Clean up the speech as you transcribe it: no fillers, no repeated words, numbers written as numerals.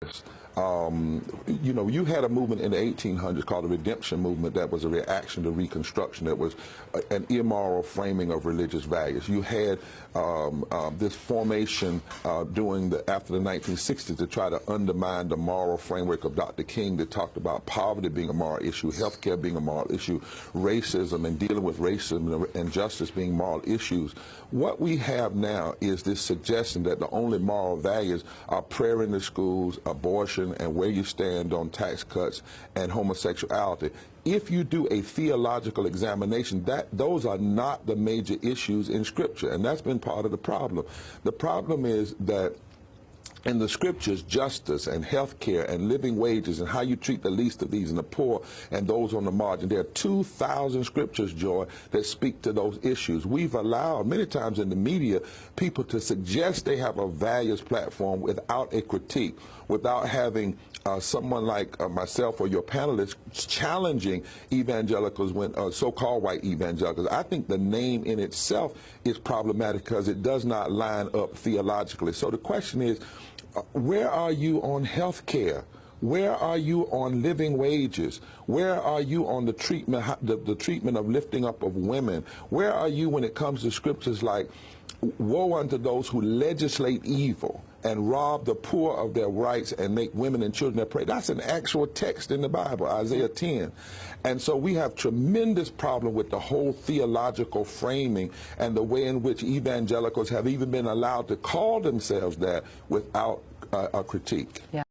You know, you had a movement in the 1800s called the Redemption Movement that was a reaction to Reconstruction, that was an immoral framing of religious values. You had this formation after the 1960s to try to undermine the moral framework of Dr. King that talked about poverty being a moral issue, healthcare being a moral issue, racism and dealing with racism and justice being moral issues. What we have now is this suggestion that the only moral values are prayer in the schools, abortion, and where you stand on tax cuts and homosexuality. If you do a theological examination, those are not the major issues in Scripture, and that's been part of the problem. The problem is that in the Scriptures, justice and health care and living wages and how you treat the least of these and the poor and those on the margin, there are 2,000 Scriptures, Joy, that speak to those issues. We've allowed, many times in the media, people to suggest they have a values platform without a critique, without having someone like myself or your panelists challenging evangelicals, when so-called white evangelicals. I think the name in itself is problematic because it does not line up theologically. So the question is, where are you on health care? Where are you on living wages? Where are you on the treatment, the treatment of lifting up of women? Where are you when it comes to scriptures like, woe unto those who legislate evil and rob the poor of their rights and make women and children their prey? That's an actual text in the Bible, Isaiah 10. And so we have tremendous problem with the whole theological framing and the way in which evangelicals have even been allowed to call themselves that without a critique. Yeah.